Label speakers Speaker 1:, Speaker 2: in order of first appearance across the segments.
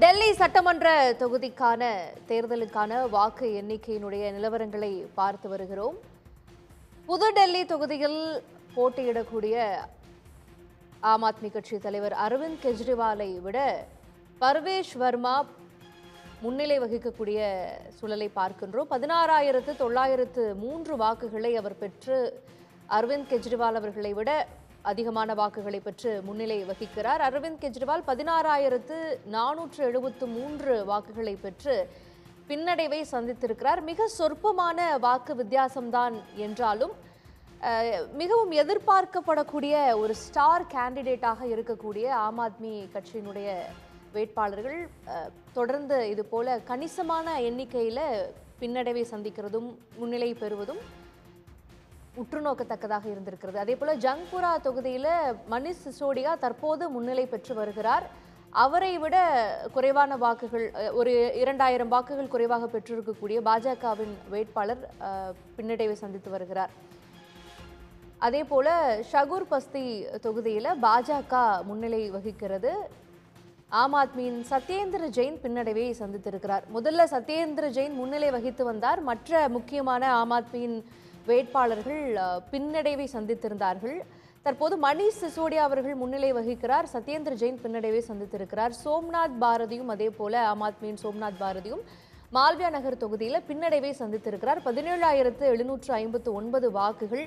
Speaker 1: டெல்லி சட்டமன்ற தொகுதிக்கான தேர்தலுக்கான வாக்கு எண்ணிக்கையினுடைய நிலவரங்களை பார்த்து வருகிறோம். புதுடெல்லி தொகுதியில் போட்டியிடக்கூடிய ஆம் ஆத்மி கட்சி தலைவர் அரவிந்த் கெஜ்ரிவாலை விட பர்வேஷ் வர்மா முன்னிலை வகிக்கக்கூடிய சூழலை பார்க்கின்றோம். 16,903 வாக்குகளை அவர் பெற்று அரவிந்த் கெஜ்ரிவால் அவர்களை விட அதிகமான வாக்குகளை பெற்று முன்னிலை வகிக்கிறார். அரவிந்த் கெஜ்ரிவால் 16,473 வாக்குகளை பெற்று பின்னடைவை சந்தித்திருக்கிறார். மிக சொற்பமான வாக்கு வித்தியாசம்தான் என்றாலும் மிகவும் எதிர்பார்க்கப்படக்கூடிய ஒரு ஸ்டார் கேண்டிடேட்டாக இருக்கக்கூடிய ஆம் ஆத்மி கட்சியினுடைய வேட்பாளர்கள் தொடர்ந்து இது போல கணிசமான எண்ணிக்கையில் பின்னடைவை சந்திக்கிறதும் முன்னிலை பெறுவதும் உற்றுநோக்கத்தக்கதாக இருந்திருக்கிறது. அதே போல ஜங்புரா தொகுதியில் மணிஷ் சிசோடியா தற்போது முன்னிலை பெற்று வருகிறார். அவரை விட குறைவான வாக்குகள், ஒரு 2,000 வாக்குகள் குறைவாக பெற்றிருக்கக்கூடிய பாஜகவின் வேட்பாளர் பின்னடைவை சந்தித்து வருகிறார். அதே போல ஷகூர் பஸ்தி தொகுதியில் பாஜக முன்னிலை வகிக்கிறது. ஆம் ஆத்மியின் சத்யேந்திர ஜெயின் பின்னடைவை சந்தித்திருக்கிறார். முதல்ல சத்யேந்திர ஜெயின் முன்னிலை வகித்து வந்தார். மற்ற முக்கியமான ஆம் ஆத்மியின் வேட்பாளர்கள் பின்னடைவை சந்தித்திருந்தார்கள். தற்போது மணிஷ் சிசோடியா அவர்கள் முன்னிலை வகிக்கிறார். சத்யேந்திர ஜெயின் பின்னடைவை சந்தித்திருக்கிறார். சோம்நாத் பாரதியும் அதே போல ஆம் ஆத்மியின் சோம்நாத் பாரதியும் மால்வியா நகர் தொகுதியில் பின்னடைவை சந்தித்திருக்கிறார். 17,759 வாக்குகள்.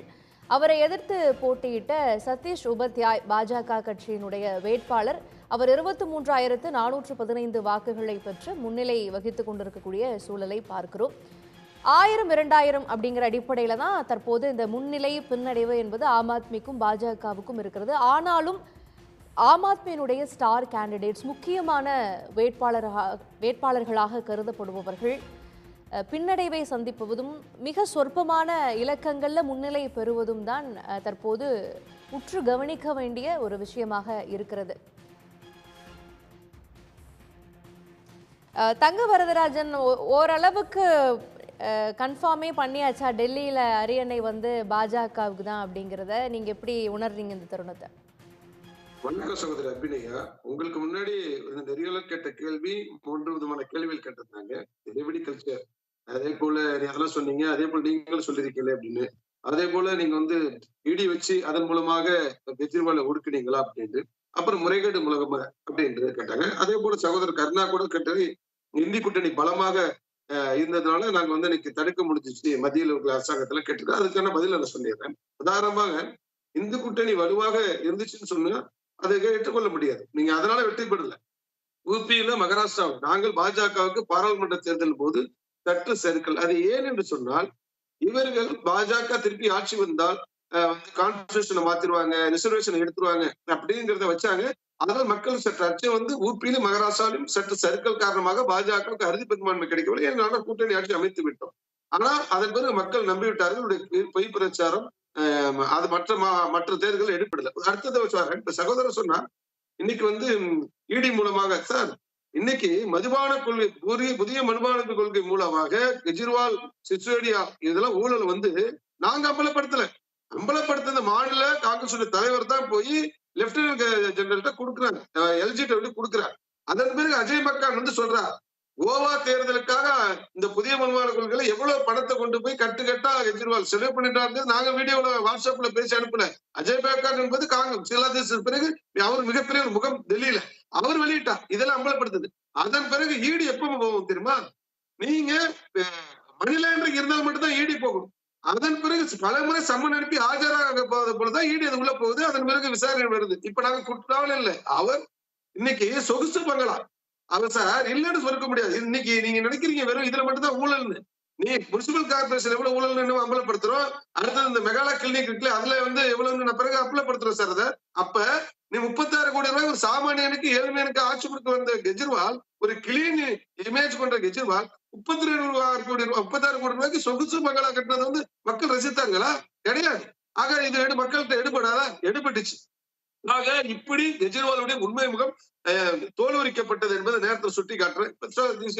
Speaker 1: அவரை எதிர்த்து போட்டியிட்ட சதீஷ் உபாத்யாய் பாஜக கட்சியினுடைய வேட்பாளர், அவர் 23,415 வாக்குகளை பெற்று முன்னிலை வகித்துக் கொண்டிருக்கக்கூடிய சூழலை பார்க்கிறோம். 1000, 2000 அப்படிங்கிற அடிப்படையில தான் தற்போது இந்த முன்னிலை பின்னடைவு என்பது ஆம் ஆத்மிக்கும் பாஜகவுக்கும் இருக்கிறது. ஆனாலும் ஆம் ஆத்மியினுடைய ஸ்டார் கேண்டிடேட்ஸ், முக்கியமான வேட்பாளர்களாக கருதப்படுபவர்கள் பின்னடைவை சந்திப்பதும் மிக சொற்பமான இலக்கங்கள்ல முன்னிலை பெறுவதும் தான் தற்போது உற்று கவனிக்க வேண்டிய ஒரு விஷயமாக இருக்கிறது. தங்க வரதராஜன், ஓரளவுக்கு கன்ஃபார்மே பண்ணியாச்சா டெல்லியில அரியணை வந்து பாஜகவுக்கு தான் அப்படிங்கிறத நீங்க எப்படி உணர்றீங்க இந்த தருணத்தை?
Speaker 2: வணக்கம் சகோதரி அபிநயா. உங்களுக்கு முன்னாடி நெறியாளர் கேட்ட கேள்வி 3 விதமான கேள்விகள் கேட்டிருந்தாங்க. எவ்ரி கல்ச்சர், அதே போல அதெல்லாம் சொன்னீங்க, அதே போல நீங்களும் சொல்லிருக்கீங்க அப்படின்னு. அதே போல நீங்க இடி வச்சு அதன் மூலமாக கெஜ்ரிவாலை ஒடுக்கினீங்களா அப்படின்னு, அப்புறம் முறைகேடு மூலமா அப்படின்றது கேட்டாங்க. அதே போல சகோதரர் கருணா கூட கேட்டது, இந்தி கூட்டணி பலமாக இருந்ததுனால நாங்க இன்னைக்கு தடுக்க முடிஞ்சிச்சு மத்தியில் இருக்கிற அரசாங்கத்துல கேட்டிருக்கோம். அதுக்கான பதில் நான் சொல்லிடுறேன். உதாரணமாக இந்து கூட்டணி வலுவாக இருந்துச்சுன்னு சொன்னா அதை ஏற்றுக்கொள்ள முடியாது. நீங்க அதனால வெற்றி பெறல. உபியில, மகாராஷ்டிராவில் நாங்கள் பாஜகவுக்கு பாராளுமன்ற தேர்தல் போது தட்டு சறுக்கல். அது ஏன் என்று சொன்னால், இவர்கள் பாஜக திருப்பி ஆட்சி வந்தால் கான்ஸ்டிடியூஷனை மாத்திருவாங்க, ரிசர்வேஷன் எடுத்துருவாங்க அப்படிங்கிறத வச்சாங்க. அதனால் மக்கள் சற்று அச்சம் ஊபியிலும் மகாராஷ்டிராவிலும் சற்று சறுக்கல் காரணமாக பாஜகவுக்கு அறுதி பெரும்பான்மை கிடைக்கவில்லை. எங்களால் கூட்டணி ஆட்சி அமைத்து விட்டோம். ஆனால் அதன் பிறகு மக்கள் நம்பிவிட்டார்கள். பொய் பிரச்சாரம் அது மற்ற தேர்தல்கள் எடுப்படல. அடுத்ததை வச்சாங்க. இப்ப சகோதரர் சொன்னா, இன்னைக்கு இடி மூலமாக சார், இன்னைக்கு மதுபான கொள்கை, புதிய மதுபான கொள்கை மூலமாக கெஜ்ரிவால், சிசோடியா இதெல்லாம் ஊழல் நாங்க அம்பலப்படுத்த மாநில காங்கிரஸ் தலைவர் தான் போய் லெப்டினன்ட் ஜெனரல்கிட்ட கொடுக்குறாங்க, எல்ஜிட்ட கொடுக்குறாரு. அதன் பிறகு அஜய் மக்கான் சொல்றார், கோவா தேர்தலுக்காக இந்த புதிய மதுபான கொள்கையில எவ்வளவு பணத்தை கொண்டு போய் கட்டுக்கட்டா கெஜ்ரிவால் செலவு பண்ணிட்டாரு. நாங்க வீடியோல வாட்ஸ்அப்ல பேசி அனுப்பல. அஜய் மக்கான் என்பது காங்கிரஸ் பிறகு அவர் மிகப்பெரிய ஒரு முகம் டெல்லியில அவர் வெளியிட்டார். இதெல்லாம் அம்பலப்படுத்துது. அதன் பிறகு ஈடி எப்ப போகும் தெரியுமா? நீங்க மணிலாண்டரிங் இருந்தால் மட்டும்தான் ஈடி போகும். அதன் பிறகு பல முறை சம்மன் அனுப்பி ஆஜராக போவதை போலதான் ஈடி அது உள்ள போகுது. அதன் பிறகு விசாரணை வருது. இப்ப நாங்க குற்றாவல் இல்லை, அவர் இன்னைக்கு சொகுசு பங்களா அவர் சார் இல்லைன்னு சொல்ல முடியாது. இன்னைக்கு நீங்க நினைக்கிறீங்க வெறும் இதுல மட்டும்தான் ஊழல்னு. நீ முனிசிபல் கார்பரேஷன் எவ்வளவு ஊழல் அம்பலப்படுத்துறோம். அடுத்தது இந்த மெகாலா கிளினிக் இருக்குல்ல, அதுல எவ்வளவு பிறகு அம்பலப்படுத்துறோம் சார். அதை அப்ப நீ 36 கோடி ரூபாய் ஒரு சாமானியனுக்கு, ஏழ்மையனுக்கு ஆட்சி கொடுக்க வந்த கெஜ்ரிவால், ஒரு கிளீன் இமேஜ் கொண்ட கெஜ்ரிவால் 36 கோடி ரூபாய்க்கு சொகுசு மகளா கட்டினது மக்கள் ரசித்தாங்களா? கிடையாது. ஆக இது மக்கள்கிட்ட எடுபடாதா? எடுபட்டுச்சு. ஆக இப்படி கெஜ்ரிவாலுடைய உண்மை முகம் தோல்விக்கப்பட்டது என்பதை நேரத்தை சுட்டி காட்டுறேன்.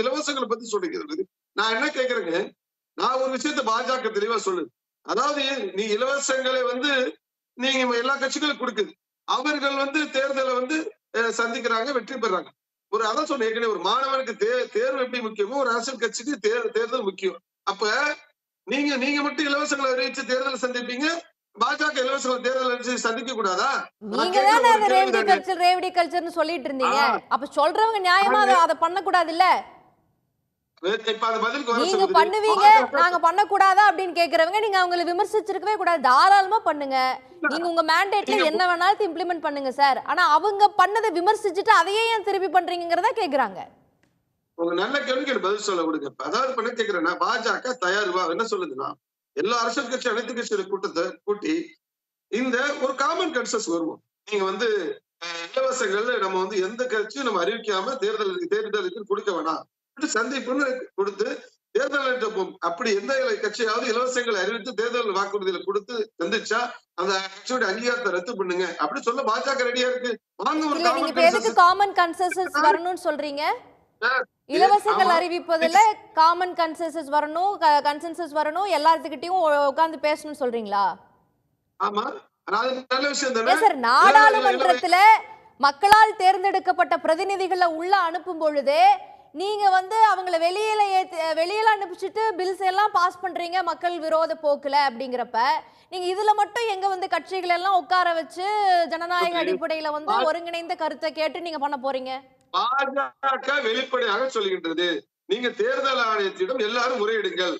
Speaker 2: இலவசங்களை பத்தி சொல்லிக்கிறது. நான் என்ன கேட்கிறேங்க, நான் ஒரு விஷயத்த பாஜக தெளிவா சொல்லுது. அதாவது நீ இலவசங்களை நீங்க எல்லா கட்சிகளும் கொடுக்குது. அவர்கள் தேர்தலை சந்திக்கிறாங்க, வெற்றி பெறாங்க. அதான் சொன்ன ஏற்கனவே ஒரு மாணவனுக்கு தேர்வு எப்படி முக்கியமோ ஒரு அரசியல் கட்சிக்கு தேர்தல் முக்கியம். அப்ப நீங்க மட்டும் இலவசங்களை அறிவிச்சு தேர்தல் சந்திப்பீங்க, பாஜக இலவச தேர்தல் அறிவிச்சு சந்திக்க கூடாதா?
Speaker 1: நீங்க தானே அது ரேவடி கல்ச்சர்னு சொல்லிட்டு இருந்தீங்க. அப்ப சொல்றவங்க நியாயமா அதை பண்ணக்கூடாது இல்ல? நீங்க பண்ணுவீங்க, நாங்க பண்ணக்கூடாதா அப்படின்னு கேக்குறவங்க நீங்க அவங்களை விமர்சிச்சிருக்கவே கூடாது. தாராளமா பண்ணுங்க, நீங்க உங்க மேண்டேட்ல என்ன வேணாலும் இம்ப்ளிமெண்ட் பண்ணுங்க சார். ஆனா அவங்க பண்ணதை விமர்சிச்சுட்டு அதையே ஏன் திருப்பி பண்றீங்கிறத கேக்குறாங்க.
Speaker 2: உங்க நல்ல கேள்விக்கு பதில் சொல்ல கொடுங்க. அதாவது பண்ண கேக்குறேன்னா பாஜக தயாரிவா என்ன சொல்லுதுன்னா எல்லா அரசியல் கட்சி அனைத்து கட்சியோட கூட்டத்தை கூட்டி இந்த ஒரு காமன் கன்சென்சஸ் வருவோம். நீங்க இலவசங்கள் நம்ம எந்த கட்சியும் நம்ம அறிவிக்காம தேர்தலுக்கு கொடுக்க வேணாம் சந்திப்புன்னு கொடுத்து தேர்தல் அப்படி எந்த கட்சியாவது இலவசங்களை அறிவித்து தேர்தல் வாக்குறுதியில கொடுத்து சந்திச்சா அந்த கட்சியோட அங்கீகாரத்தை ரத்து பண்ணுங்க அப்படி சொல்ல பாஜக ரெடியா இருக்கு. வாங்க ஒரு
Speaker 1: காமன் கன்சென்சஸ் வரணும்னு சொல்றீங்க. இலவசங்கள் அறிவிப்பதுல காமன் கன்சென்சஸ் வரணும், எல்லாத்துக்கிட்டையும் உட்கார்ந்து பேசணும்னு சொல்றீங்களா?
Speaker 2: ஆமா, நல்ல விஷயம் தானே
Speaker 1: சார். நாடாளுமன்றத்துல மக்களால் தேர்ந்தெடுக்கப்பட்ட பிரதிநிதிகளை உள்ள அனுப்பும் பொழுது நீங்க அவங்களை வெளியில அனுப்பிச்சிட்டு பில்ஸ் எல்லாம் பாஸ் பண்றீங்க மக்கள் விரோத போக்குல அப்படிங்கிறப்ப நீங்க இதுல மட்டும் எங்க கட்சிகள் எல்லாம் உட்கார வச்சு ஜனநாயக அடிப்படையில ஒருங்கிணைந்த கருத்தை கேட்டு நீங்க பண்ண போறீங்க?
Speaker 2: பாஜக வெளிப்படையாக சொல்கின்றது, நீங்க தேர்தல் ஆணையத்திடம் எல்லாரும் முறையிடுங்கள்.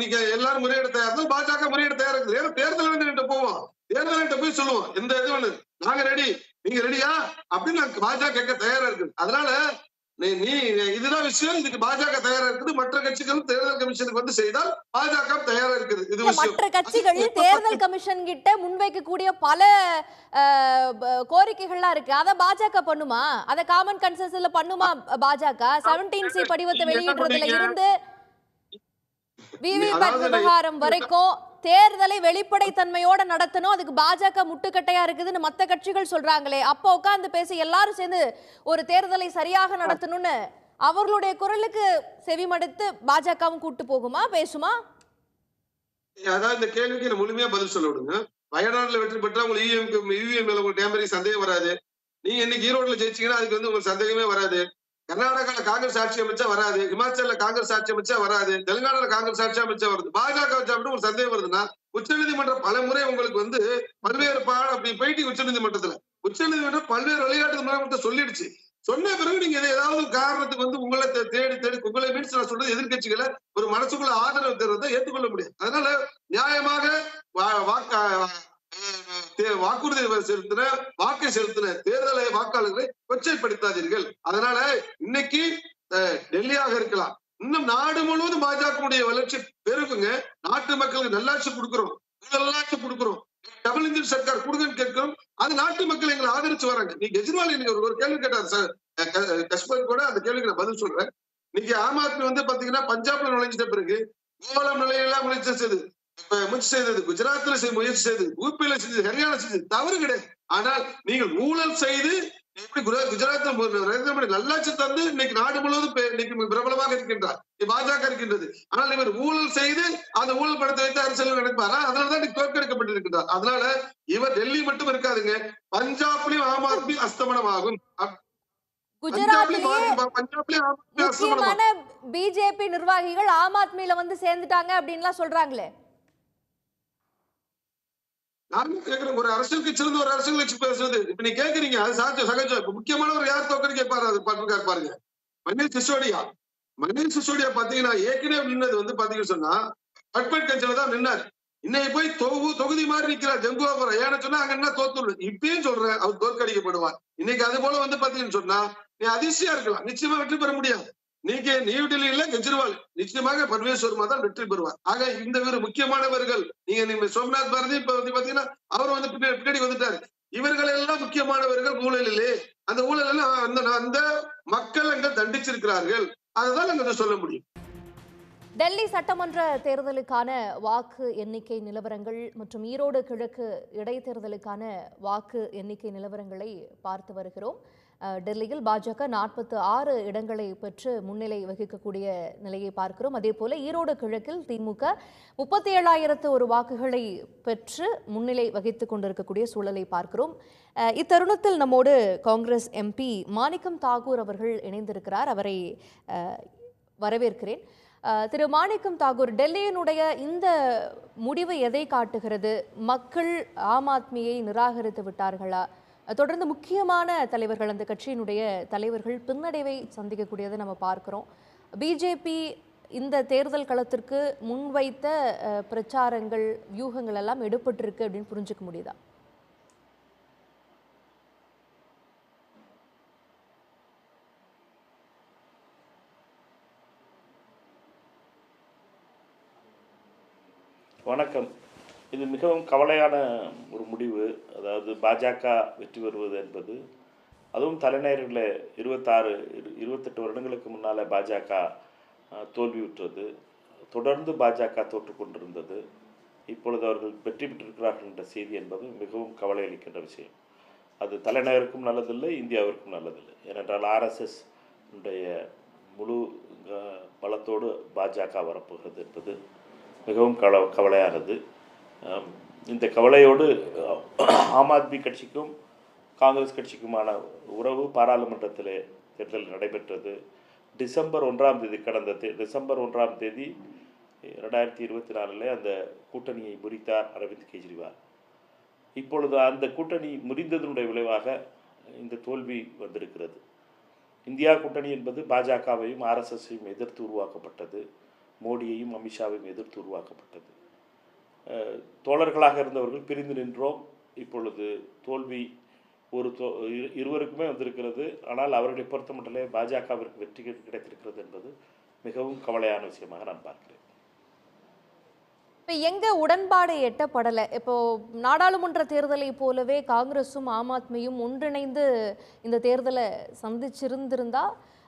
Speaker 2: நீங்க எல்லாரும் முறையிட தயார், பாஜக முறையிட தயாரா இருக்குது. ஏன்னா தேர்தல் போவோம், தேர்தல் போய் சொல்லுவோம் எந்த இது நாங்க ரெடி, நீங்க ரெடியா அப்படின்னு பாஜக கேட்க தயாரா இருக்கு. அதனால நீ இதுதான் விஷயம், இதுக்கு பாஜக தயாரா இருக்குது. மற்ற கட்சிகளும் தேர்தல் கமிஷனுக்கு செய்தால் பாஜக தயாரா இருக்குது. இது
Speaker 1: மற்ற கட்சிகள் தேர்தல் கமிஷன் கிட்ட முன்வைக்கக்கூடிய பல கோரிக்கைகள்லாம் இருக்கு. அத பாஜக பண்ணுமா? அத காமன் கன்சென்சஸ்ல பண்ணுமா பாஜக? 17C படிவத்தை வெளியிடுறதுல இருந்து விவிபேட் விவகாரம் வரைக்கும் தேர்தலை வெளிப்படைத்தன்மையோட நடத்தணும், அதுக்கு பாஜக முட்டுக்கட்டையா இருக்குதுன்னு மத்த கட்சிகள் சொல்றாங்களே. அப்ப உட்கார்ந்து பேசி எல்லாரும் சேர்ந்து ஒரு தேர்தலை சரியாக நடத்தணும்னு அவர்களுடைய குரலுக்கு செவிமடுத்து பாஜகவும் கூட்டு போகுமா, பேசுமா?
Speaker 2: அதாவது இந்த கேள்விக்கு முழுமையா பதில் சொல்ல விடுங்க. வயநாடுல வெற்றி பெற்றா உங்களுக்கு இவிஎம் மேல உங்களுக்கு டேம்பரிங் சந்தேகம் வராது. நீங்க இன்னைக்கு ஈரோடுல ஜெயிச்சீங்கன்னா அதுக்கு உங்களுக்கு சந்தேகமே வராது. கர்நாடகால காங்கிரஸ் ஆட்சி அமைச்சா வராது, ஹிமாச்சல்ல காங்கிரஸ் ஆட்சி அமைச்சா வராது, தெலுங்கானால காங்கிரஸ் ஆட்சி அமைச்சா வருது. பாஜக ஒரு சந்தேகம் வருதுன்னா உச்சநீதிமன்றம் பல முறை உங்களுக்கு பல்வேறு அப்படி போயிட்டு உச்சநீதிமன்றத்துல பல்வேறு விளையாட்டு முறை சொல்லிடுச்சு. சொன்ன பிறகு நீங்க ஏதாவது காரணத்துக்கு உங்களை தேடி உங்களை மீன்ஸ் நான் சொல்றது எதிர்கட்சிகளை ஒரு மனசுக்குள்ள ஆதரவு தருவதை ஏற்றுக்கொள்ள முடியாது. அதனால நியாயமாக வாக்குறுதி வாக்கை செலுத்தின தேர்தலை வாக்காளர்களை கொச்சைப்படுத்தாதீர்கள். அதனால இன்னைக்கு டெல்லியாக இருக்கலாம், இன்னும் நாடு முழுவதும் பாஜக வளர்ச்சி பெருகுங்க. நாட்டு மக்களுக்கு நல்லாட்சி கொடுக்கிறோம், நல்லாட்சி கொடுக்கிறோம், டபுள் இன்ஜின் சர்க்கார் கொடுங்கன்னு கேட்கிறோம். அது நாட்டு மக்கள் எங்களை ஆதரிச்சு வராங்க. நீ கெஜ்ரிவால் நீங்க ஒரு கேள்வி கேட்டார் சார் கஷ்மீர் கூட, அந்த கேள்விக்கு நான் பதில் சொல்றேன். இன்னைக்கு ஆம் ஆத்மி பாத்தீங்கன்னா பஞ்சாப்ல நுழைஞ்சிட்ட பிறகு கோலம் நிலையெல்லாம் முயற்சி செய்தது, குஜராத்ல முயற்சி செய்தது, யூபியில செஞ்சது, ஹரியானா செஞ்சது தவறு கிடையாது. ஆனால் நீங்கள் ஊழல் செய்து எப்படி குஜராத்ல நரேந்திர மோடி நல்லாட்சி தந்து இன்னைக்கு நாடு முழுவதும் இன்னைக்கு பிரபலமாக இருக்கின்றார், பாஜக இருக்கின்றது. ஆனால் இவர் ஊழல் செய்து அந்த ஊழல் படத்தை வைத்து அரசியல் நடப்பாரா? அதனாலதான் தோற்கடிக்கப்பட்டிருக்கிறார். அதனால இவர் டெல்லி மட்டும் இருக்காதுங்க, பஞ்சாப்லயும் ஆம் ஆத்மி அஸ்தமனம் ஆகும்.
Speaker 1: முக்கியமான பிஜேபி நிர்வாகிகள் ஆம் ஆத்மியில சேர்ந்துட்டாங்க அப்படின்லாம் சொல்றாங்களே.
Speaker 2: நானும் கேட்கிறேன், ஒரு அரசியல் கட்சியிலிருந்து ஒரு அரசியல் கட்சி பேசுறது இப்ப நீ கேக்குறீங்க, அது சகஜம். இப்ப முக்கியமானவர் யார் தோக்கடிக்க பாருங்க, மணீஷ் சிசோடியா பாத்தீங்கன்னா ஏற்கனவே நின்னது பாத்தீங்கன்னு சொன்னா பட்பட் கட்சியில தான் நின்னார். இன்னைக்கு போய் தொகுதி மாதிரி நிக்கிறார் ஜங்குவா. ஏன்னு சொன்னா அங்க என்ன தோத்துள்ளு, இப்பயும் சொல்றேன் அவர் தோற்கடிக்கப்படுவார். இன்னைக்கு அது போல பாத்தீங்கன்னு சொன்னா நீ அதிர்ச்சியா இருக்கலாம், நிச்சயமா வெற்றி பெற முடியாது. நீங்க நியூ டெல்லியில கெஜ்ரிவால் நிச்சயமாக பர்வேஸ்வர்மா தான் வெற்றி பெறுவார். ஆக இந்த முக்கியமானவர்கள் நீங்க சோம்நாத் பாரதி இப்ப பாத்தீங்கன்னா அவர் பின்னாடி வந்துட்டாரு. இவர்கள் எல்லாம் முக்கியமானவர்கள் ஊழலிலே. அந்த ஊழல் எல்லாம் அந்த மக்கள் அங்க தண்டிச்சிருக்கிறார்கள். அதுதான் நாங்க சொல்ல முடியும்.
Speaker 1: டெல்லி சட்டமன்ற தேர்தலுக்கான வாக்கு எண்ணிக்கை நிலவரங்கள் மற்றும் ஈரோடு கிழக்கு இடைத்தேர்தலுக்கான வாக்கு எண்ணிக்கை நிலவரங்களை பார்த்து வருகிறோம். டெல்லியில் பாஜக 46 இடங்களை பெற்று முன்னிலை வகிக்கக்கூடிய நிலையை பார்க்கிறோம். அதேபோல ஈரோடு கிழக்கில் திமுக 37,001 வாக்குகளை பெற்று முன்னிலை வகித்துக் கொண்டிருக்கக்கூடிய சூழலை பார்க்கிறோம். இத்தருணத்தில் நம்மோடு காங்கிரஸ் எம்பி மாணிக்கம் தாகூர் அவர்கள் இணைந்திருக்கிறார். அவரை வரவேற்கிறேன். திரு மாணிக்கம் தாகூர், டெல்லியினுடைய இந்த முடிவு எதை காட்டுகிறது? மக்கள் ஆம் ஆத்மியை நிராகரித்து விட்டார்களா? தொடர்ந்து முக்கியமான தலைவர்கள், அந்த கட்சியினுடைய தலைவர்கள் பின்னடைவை சந்திக்கக்கூடியதை நம்ம பார்க்கிறோம். பிஜேபி இந்த தேர்தல் களத்திற்கு முன்வைத்த பிரச்சாரங்கள், வியூகங்கள் எல்லாம் எடுபட்டிருக்கு அப்படின்னு புரிஞ்சுக்க முடியுதா?
Speaker 3: வணக்கம். இது மிகவும் கவலையான ஒரு முடிவு. அதாவது பாஜக வெற்றி பெறுவது என்பது, அதுவும் தலைநகரில் 28 வருடங்களுக்கு முன்னால் பாஜக தோல்வியுற்றது. தொடர்ந்து பாஜக தோற்று கொண்டிருந்தது. இப்பொழுது அவர்கள் வெற்றி பெற்றிருக்கிறார்கள் என்ற செய்தி என்பது மிகவும் கவலை அளிக்கின்ற விஷயம். அது தலைநகருக்கும் நல்லதில்லை, இந்தியாவிற்கும் நல்லதில்லை. ஏனென்றால் ஆர்எஸ்எஸ் உடைய முழு பலத்தோடு பாஜக வரப்போகிறது என்பது மிகவும் கவலையானது. இந்த கவலையோடு ஆம் ஆத்மி கட்சிக்கும் காங்கிரஸ் கட்சிக்குமான உறவு பாராளுமன்றத்தில் தேர்தல் நடைபெற்றது. டிசம்பர் 1ஆம் தேதி, கடந்த டிசம்பர் 1ஆம் தேதி 2024 அந்த கூட்டணியை முறித்தார் அரவிந்த் கெஜ்ரிவால். இப்பொழுது அந்த கூட்டணி முறிந்ததனுடைய விளைவாக இந்த தோல்வி வந்திருக்கிறது. இந்தியா கூட்டணி என்பது பாஜகவையும் ஆர்எஸ்எஸையும் எதிர்த்து உருவாக்கப்பட்டது. மோடியையும் அமித்ஷாவையும் எதிர்த்து உருவாக்கப்பட்டது. தோழர்களாக இருந்தவர்கள் பிரிந்து நின்றோம். இப்பொழுது தோல்வி இருவருக்குமே வந்திருக்கிறது. ஆனால் அவர்களை பொறுத்த மட்டுமே பாஜகவிற்கு வெற்றி கிடைத்திருக்கிறது என்பது மிகவும் கவலையான விஷயமாக நான் பார்க்கிறேன்.
Speaker 1: இப்போ எங்க உடன்பாடு எட்டப்படலை? இப்போ நாடாளுமன்ற தேர்தலை போலவே காங்கிரஸும் ஆம் ஆத்மியும் ஒன்றிணைந்து இந்த தேர்தலை சந்திச்சிருந்திருந்தா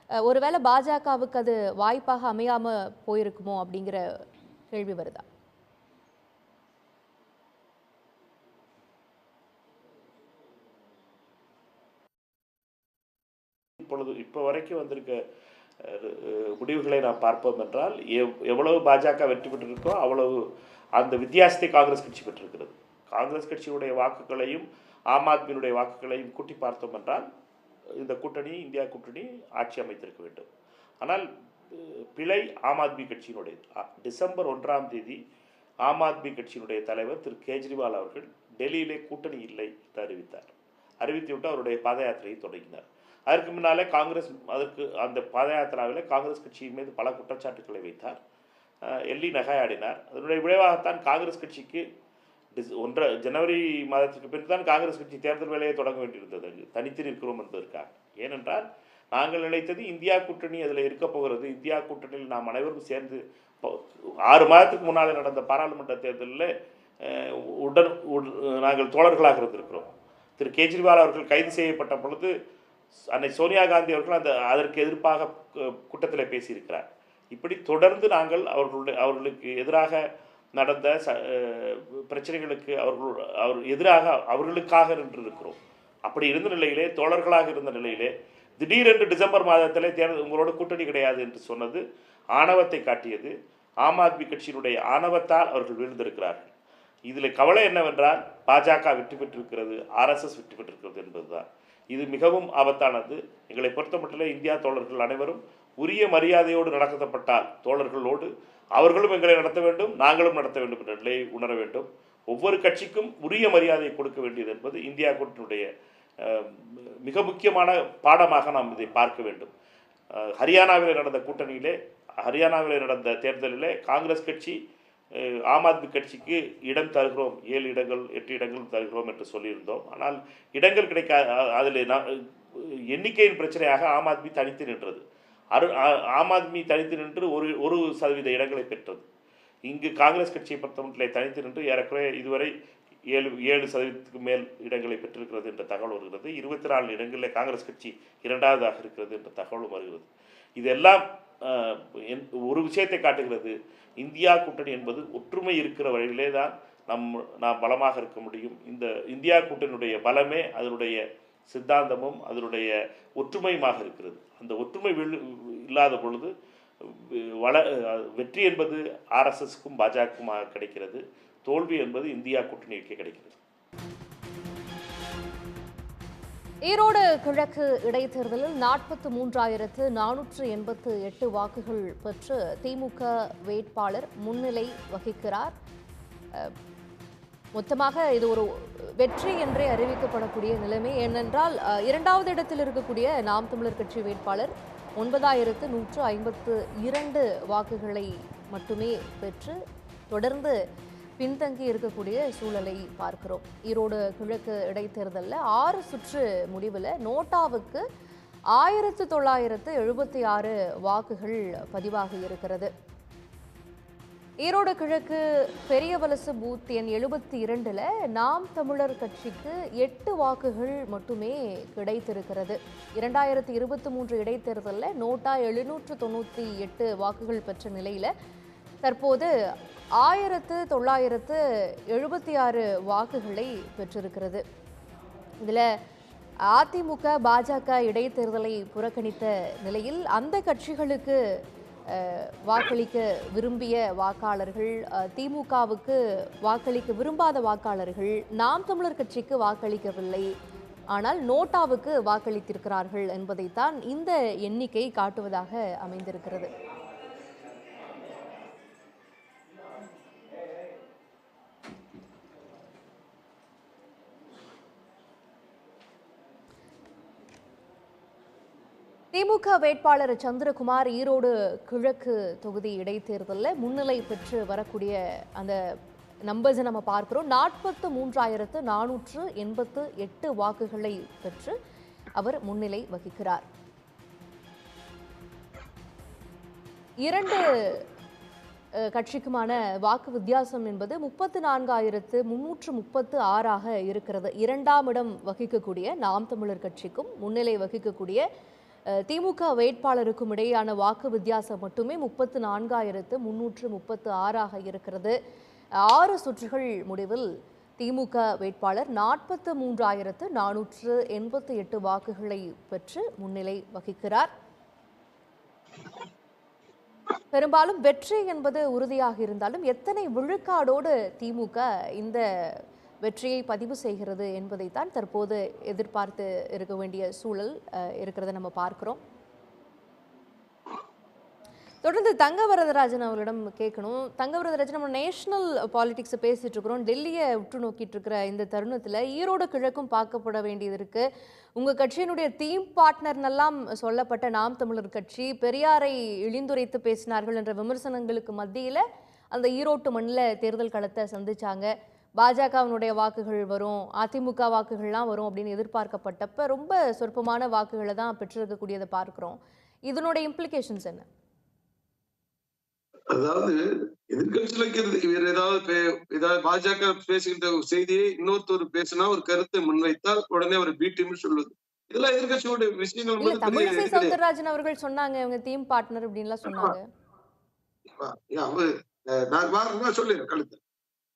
Speaker 1: ஒருவேளை பாஜகவுக்கு அது வாய்ப்பாக அமையாம போயிருக்குமோ அப்படிங்கிற கேள்வி வருதா?
Speaker 3: இப்போ வரைக்கும் வந்திருக்க முடிவுகளை நாம் பார்ப்போம் என்றால், எவ்வளவு பாஜக வெற்றி பெற்றிருக்கோ அவ்வளவு அந்த வித்தியாசத்தை காங்கிரஸ் கட்சி பெற்றிருக்கிறது. காங்கிரஸ் கட்சியுடைய வாக்குகளையும் ஆம் ஆத்மியினுடைய வாக்குகளையும் கூட்டி பார்த்தோம் என்றால் இந்த கூட்டணி, இந்தியா கூட்டணி ஆட்சி அமைத்திருக்க வேண்டும். ஆனால் பிழை ஆம் ஆத்மி கட்சியினுடைய. டிசம்பர் 1ஆம் தேதி ஆம் ஆத்மி கட்சியினுடைய தலைவர் திரு கெஜ்ரிவால் அவர்கள் டெல்லியிலே கூட்டணி இல்லை என்று அறிவித்துவிட்டு அவருடைய பாத யாத்திரையை தொடங்கினார். அதற்கு முன்னாலே காங்கிரஸ் அந்த பாத யாத்திராவில் காங்கிரஸ் கட்சியின் மீது பல குற்றச்சாட்டுக்களை வைத்தார், எள்ளி நகையாடினார். அதனுடைய விளைவாகத்தான் காங்கிரஸ் கட்சிக்கு ஜனவரி மாதத்திற்கு பின்பு தான் காங்கிரஸ் கட்சி தேர்தல் வேலையை தொடங்க வேண்டியிருந்தது, தனித்து நிற்கிறோம் என்பதற்காக. ஏனென்றால் நாங்கள் நினைத்தது இந்தியா கூட்டணி அதில் இருக்க போகிறது. இந்தியா கூட்டணியில் நாம் அனைவரும் சேர்ந்து 6 மாதத்துக்கு முன்னால் நடந்த பாராளுமன்ற தேர்தலில் நாங்கள் தோழர்களாக இருந்திருக்கிறோம். திரு கெஜ்ரிவால் அவர்கள் கைது செய்யப்பட்ட பொழுது அன்னை சோனியா காந்தி அவர்கள் அதற்கு எதிர்ப்பாக கூட்டத்தில் பேசியிருக்கிறார். இப்படி தொடர்ந்து நாங்கள் அவர்களுக்கு எதிராக நடந்த பிரச்சனைகளுக்கு எதிராக அவர்களுக்காக நின்றிருக்கிறோம். அப்படி இருந்த நிலையிலே, தோழர்களாக இருந்த நிலையிலே திடீரென்று டிசம்பர் மாதத்திலே உங்களோட கூட்டணி கிடையாது என்று சொன்னது ஆணவத்தை காட்டியது. ஆம் ஆத்மி கட்சியினுடைய ஆணவத்தால் அவர்கள் வீழ்ந்திருக்கிறார்கள். இதில் கவலை என்னவென்றால் பாஜக வெற்றி பெற்றிருக்கிறது, ஆர்எஸ்எஸ் வெற்றி பெற்றிருக்கிறது என்பதுதான். இது மிகவும் ஆபத்தானது. எங்களை பொறுத்த மட்டும் இந்தியா தோழர்கள் அனைவரும் உரிய மரியாதையோடு நடத்தப்பட்டால் தோழர்களோடு அவர்களும் எங்களை நடத்த வேண்டும், நாங்களும் நடத்த வேண்டும் என்ற நிலையை உணர வேண்டும். ஒவ்வொரு கட்சிக்கும் உரிய மரியாதையை கொடுக்க வேண்டியது என்பது இந்தியா கூட்டணியுடைய மிக முக்கியமான பாடமாக நாம் இதை பார்க்க வேண்டும். ஹரியானாவில் நடந்த தேர்தலிலே காங்கிரஸ் கட்சி ஆம் ஆத்மி கட்சிக்கு இடம் தருகிறோம், 7 இடங்கள் 8 இடங்கள் தருகிறோம் என்று சொல்லியிருந்தோம். ஆனால் இடங்கள் அதில் எண்ணிக்கையின் பிரச்சனையாக ஆம் ஆத்மி தனித்து நின்றது. ஆம் ஆத்மி தனித்து நின்று 1% இடங்களை பெற்றது. இங்கு காங்கிரஸ் கட்சியை பொறுத்தமட்டிலே தனித்து நின்று ஏறக்குறைய இதுவரை 7% மேல் இடங்களை பெற்றிருக்கிறது என்ற தகவல் வருகிறது. 24 இடங்களில் காங்கிரஸ் கட்சி 2வதாக இருக்கிறது என்ற தகவலும் வருகிறது. இதெல்லாம் ஒரு விஷயத்தை காட்டுகிறது. இந்தியா கூட்டணி என்பது ஒற்றுமை இருக்கிற வழியிலே தான் நாம் பலமாக இருக்க முடியும். இந்த இந்தியா கூட்டணியுடைய பலமே அதனுடைய சித்தாந்தமும் அதனுடைய ஒற்றுமையுமாக இருக்கிறது. அந்த ஒற்றுமை இல்லாத பொழுது வெற்றி என்பது ஆர்எஸ்எஸ்க்கும் பாஜகவுமாக கிடைக்கிறது, தோல்வி என்பது இந்தியா கூட்டணிக்கு கிடைக்கிறது.
Speaker 1: ஈரோடு கிழக்கு இடைத்தேர்தலில் 43,488 வாக்குகள் பெற்று திமுக வேட்பாளர் முன்னிலை வகிக்கிறார். மொத்தமாக இது ஒரு வெற்றி என்றே அறிவிக்கப்படக்கூடிய நிலைமை. ஏனென்றால் இரண்டாவது இடத்தில் இருக்கக்கூடிய நாம் தமிழர் கட்சி வேட்பாளர் 9,152 வாக்குகளை மட்டுமே பெற்று தொடர்ந்து பின்தங்கி இருக்கக்கூடிய சூழலை பார்க்கிறோம். ஈரோடு கிழக்கு இடைத்தேர்தலில் 6 சுற்று முடிவில் நோட்டாவுக்கு 1976 வாக்குகள் பதிவாகி இருக்கிறது. ஈரோடு கிழக்கு பெரியவலசு பூத் எண் 72ல் நாம் தமிழர் கட்சிக்கு 8 வாக்குகள் மட்டுமே கிடைத்திருக்கிறது. 2023 இடைத்தேர்தலில் நோட்டா 798 வாக்குகள் பெற்ற நிலையில் தற்போது 1976 வாக்குகளை பெற்றிருக்கிறது. இதில் அதிமுக பாஜக இடைத்தேர்தலை புறக்கணித்த நிலையில் அந்த கட்சிகளுக்கு வாக்களிக்க விரும்பிய வாக்காளர்கள், திமுகவுக்கு வாக்களிக்க விரும்பாத வாக்காளர்கள் நாம் தமிழர் கட்சிக்கு வாக்களிக்கவில்லை, ஆனால் நோட்டாவுக்கு வாக்களித்திருக்கிறார்கள் என்பதைத்தான் இந்த எண்ணிக்கை காட்டுவதாக அமைந்திருக்கிறது. திமுக வேட்பாளர் சந்திரகுமார் ஈரோடு கிழக்கு தொகுதி இடைத்தேர்தலில் முன்னிலை பெற்று வரக்கூடிய அந்த நம்பர்ஸை நம்ம பார்க்கிறோம். 43,488 வாக்குகளை பெற்று அவர் முன்னிலை வகிக்கிறார். 2 கட்சிக்குமான வாக்கு வித்தியாசம் என்பது 34,336 இருக்கிறது. 2ஆம் இடம் வகிக்கக்கூடிய நாம் தமிழர் கட்சிக்கும் முன்னிலை வகிக்கக்கூடிய திமுக வேட்பாளருக்கும் இடையேயான வாக்கு வித்தியாசம் மட்டுமே 34,336 இருக்கிறது. 6 சுற்றுகள் முடிவில் திமுக வேட்பாளர் 43,488 வாக்குகளை பெற்று முன்னிலை வகிக்கிறார். பெரும்பாலும் வெற்றி என்பது உறுதியாக இருந்தாலும் எத்தனை விழுக்காடோடு திமுக இந்த வெற்றியை பதிவு செய்கிறது என்பதைத்தான் தற்போது எதிர்பார்த்து இருக்க வேண்டிய சூழல் இருக்கிறத நம்ம பார்க்கிறோம். தொடர்ந்து தங்கவரதராஜன் அவர்களிடம் கேட்கணும். தங்கவரதராஜன், நம்ம நேஷனல் பாலிடிக்ஸை பேசிட்டு இருக்கிறோம், டெல்லியை உற்று நோக்கிட்டு இருக்கிற இந்த தருணத்தில் ஈரோடு கிழக்கும் பார்க்கப்பட வேண்டியது இருக்கு. உங்க கட்சியினுடைய தீம் பார்ட்னர்னெல்லாம் சொல்லப்பட்ட நாம் தமிழர் கட்சி பெரியாரை இழிந்துரைத்து பேசினார்கள் என்ற விமர்சனங்களுக்கு மத்தியில் அந்த ஈரோட்டு மண்ணில் தேர்தல் களத்தை சந்திச்சாங்க. பாஜகவினுடைய வாக்குகள் வரும், அதிமுக வாக்குகள்லாம் வரும் அப்படின்னு எதிர்பார்க்கப்பட்டப்ப ரொம்ப சொற்பமான வாக்குகளை தான் பெற்றிருக்கக்கூடியதை பார்க்கிறோம். இதனுடைய இம்ப்ளிகேஷன்ஸ் என்ன?
Speaker 2: அதாவது எதிர்கட்சிகளுக்கு வேற ஏதாவது பாஜக பேசுகின்ற செய்தியை இன்னொருத்தர் பேசினா ஒரு கருத்தை முன்வைத்தால் உடனே அவர் பீட்டின்னு சொல்லுது. இதெல்லாம் எதிர்கட்சியோட விஷயங்கள்.
Speaker 1: தமிழிசை சவுந்தரராஜன் அவர்கள் சொன்னாங்க இவங்க தீம் பார்ட்னர் அப்படின்லாம் சொன்னாங்க.
Speaker 2: நான் சொல்லிடுறேன் கழுத்து.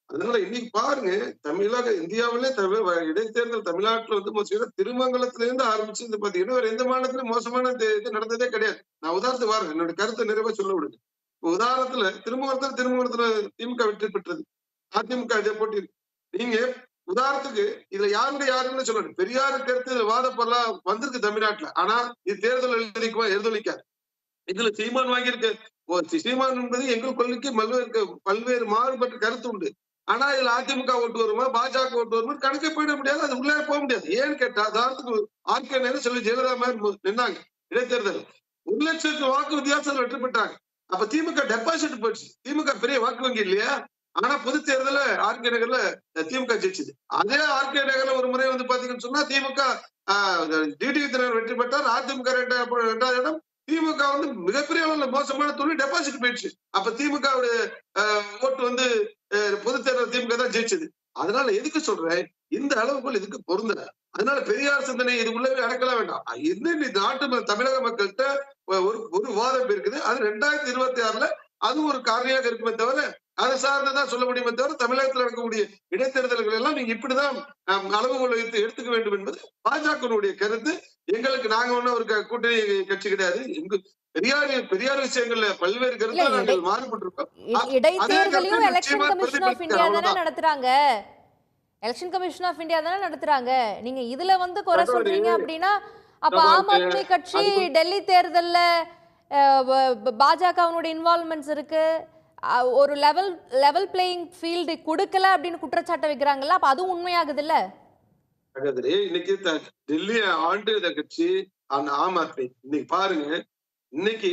Speaker 2: அதனால இன்னைக்கு பாருங்க, தமிழக இந்தியாவிலே இடைத்தேர்தல் தமிழ்நாட்டுல வந்து திருமங்கலத்துல இருந்து ஆரம்பிச்சு இந்த பாத்தீங்கன்னா வேற எந்த மாநிலத்திலும் மோசமான இது நடந்ததே கிடையாது. நான் உதாரணத்துக்கு பாருங்க, என்னோட கருத்தை நிறைவா சொல்ல விடுங்க. உதாரணத்துல திருமங்கலத்துல திமுக வெற்றி பெற்றது, அதிமுக இதை போட்டி. நீங்க உதாரணத்துக்கு இதுல யாருன்னு சொல்லணும். பெரியாரு கருத்து வாத பொருளா வந்திருக்கு தமிழ்நாட்டுல, ஆனா இது தேர்தல் எழுதளிக்காது. இதுல சீமான் வாங்கியிருக்க சீமான் என்பது எங்கள் கொள்கைக்கு பல்வேறு மாறுபட்ட கருத்து உண்டு. ஆனா இதுல அதிமுக ஓட்டு வருமா பாஜக ஓட்டு வருமா கணக்கே போயிட முடியாது, அது உள்ளே போக முடியாது. ஏன்னு கேட்டா உதாரணத்துக்கு ஆர்கே நேரு சொல்லி ஜெயலலிதா மாதிரி நின்னாங்க இடைத்தேர்தல், 1 லட்சம் வாக்கு வித்தியாசத்தில் வெற்றி பெற்றாங்க. அப்ப திமுக டெபாசிட் போயிடுச்சு. திமுக பெரிய வாக்கு வங்கி இல்லையா? ஆனா பொது தேர்தல ஆர்கே நகர்ல திமுக ஜெயிச்சது. அதே ஆர்கே நகர்ல ஒரு முறை வந்து பாத்தீங்கன்னு சொன்னா திமுக டிடிவி தினகரன் வெற்றி பெற்றார், அதிமுக 2வது இடம். திமுக வந்து மிகப்பெரிய அளவுல மோசமான தொழில் டெபாசிட் போயிடுச்சு. அப்ப திமுக ஓட்டு வந்து பொது தேர்தல் திமுக தான் ஜெயிச்சது. அதனால எதுக்கு சொல்றேன், இந்த அளவுக்குள் இதுக்கு பொருந்தல. அதனால பெரியார் சிந்தனை இது உள்ளவே அடக்கலாம் வேண்டாம். நாட்டு தமிழக மக்கள்கிட்ட ஒரு வாதம் இருக்குது. அது 2026ல அது ஒரு காரணியாக இருக்குமே தவிர அதை சார்ந்துதான் சொல்ல முடியுமே தவிர தமிழகத்தில் நடக்கக்கூடிய இடைத்தேர்தல்கள் எல்லாம் நீங்க இப்படிதான் அளவுகோல் வைத்து எடுத்துக்க வேண்டும் என்பது பாஜகவுடைய கருத்து. எங்களுக்கு நாங்க ஒண்ணும் ஒரு கூட்டணி கட்சி கிடையாது. பெரியார் விஷயங்கள்ல பல்வேறு கருத்து நாங்கள் மாறுபட்டிருக்கோம்.
Speaker 1: இடைத்தேர்தலையும் எலெக்ஷன் கமிஷன் ஆஃப் இந்தியா தானே நடத்துறாங்க. எலெக்ஷன் கமிஷன் ஆஃப் இந்தியா தானே நடத்துறாங்க. நீங்க இதுல வந்து குறை சொல்றீங்க அப்படின்னா அப்ப ஆம் ஆத்மி கட்சி டெல்லி தேர்தல்ல பாஜகவுடைய இன்வால்வ்மெண்ட்ஸ் இருக்கு, ஒரு லெவல் பிளேயிங் ஃபீல்டு கொடுக்கல அப்படின்னு குற்றச்சாட்டை வைக்கிறாங்கல்ல, அப்ப அதுவும் உண்மையாகுது இல்ல?
Speaker 2: இன்னைக்கு டெல்லி ஆண்டு கட்சி அந்த ஆம் ஆத்மி இன்னைக்கு பாருங்க, இன்னைக்கு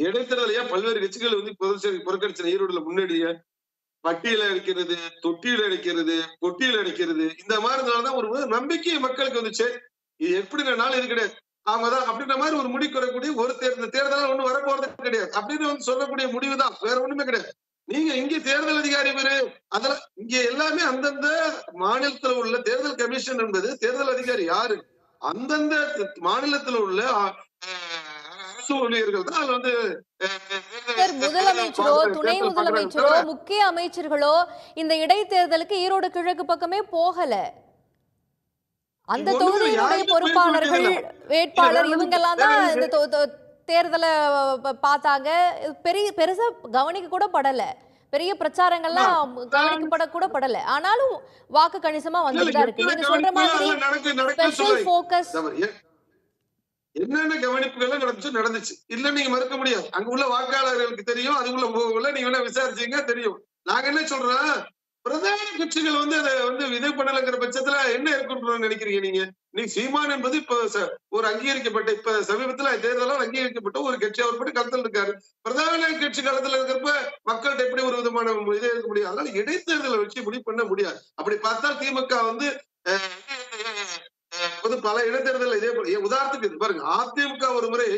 Speaker 2: இடைத்தேர்தலையா பல்வேறு கட்சிகள் வந்து புறக்கணிச்ச ஈரோடுல முன்னாடியே பட்டியல அடிக்கிறது, தொட்டியில அடிக்கிறது, கொட்டியில அடிக்கிறது, இந்த மாதிரினாலதான் ஒரு நம்பிக்கை மக்களுக்கு வந்துச்சு. இது எப்படி நாள் இது கிடையாது, அவங்கதான் அப்படின்ற மாதிரி ஒரு முடிவு வரக்கூடிய ஒரு தேர்தல் ஒண்ணு வரப்போறது கிடையாது அப்படின்னு வந்து சொல்லக்கூடிய முடிவுதான், வேற ஒண்ணுமே கிடையாது. நீங்க இங்க தேர்தல் அதிகாரி பேரு அதெல்லாம் இங்க எல்லாமே அந்தந்த மாநிலத்துல உள்ள தேர்தல் கமிஷன் என்பது தேர்தல் அதிகாரி யாரு, அந்தந்த மாநிலத்துல உள்ள அரசு ஊழியர்கள் தான். அது வந்து
Speaker 1: முதலமைச்சரோ துணை முதலமைச்சரோ முக்கிய அமைச்சர்களோ இந்த இடைத்தேர்தலுக்கு ஈரோடு கிழக்கு பக்கமே போகல. அந்த தொகுதியினுடைய பொறுப்பாளர்கள், வேட்பாளர் இவங்க எல்லாம் தான் இந்த தேர்தலை பார்த்தாங்க. பெருசா கவனிக்க கூட படல, பெரிய பிரச்சாரங்கள்லாம் கவனிக்கப்பட கூட படல. ஆனாலும் வாக்கு கணிசமா வந்துட்டு தான் இருக்கு. நீங்க சொல்ற மாதிரி ஸ்பெஷல் ஃபோக்கஸ்
Speaker 2: என்னென்ன கவனிப்புகள் நடந்துச்சு இல்ல நீங்க மறுக்க முடியாது. அங்க உள்ள வாக்காளர்களுக்கு தெரியும், அதுக்குள்ள போகல, நீங்க வேணா விசாரிச்சீங்க தெரியும். நாங்க என்ன சொல்றோம், பிரதான கட்சிகள் வந்து அதை வந்து இது பண்ணலங்கிற பட்சத்துல என்ன இருக்குன்னு நினைக்கிறீங்க நீங்க? நீங்க சீமான் என்பது இப்ப ஒரு அங்கீகரிக்கப்பட்ட, இப்ப சமீபத்துல தேர்தலால் அங்கீகரிக்கப்பட்ட ஒரு கட்சி, அவர் பற்றி களத்தில் இருக்காரு. பிரதான கட்சி காலத்துல இருக்கிறப்ப மக்கள்கிட்ட எப்படி ஒரு விதமான இதே இருக்க முடியாது. அதனால இடைத்தேர்தலை வச்சு முடிவு பண்ண முடியாது. அப்படி பார்த்தா திமுக வந்து பல இடைத்தேர்தல் இதே போல உதாரணத்துக்கு பாருங்க, அதிமுக ஒரு முறை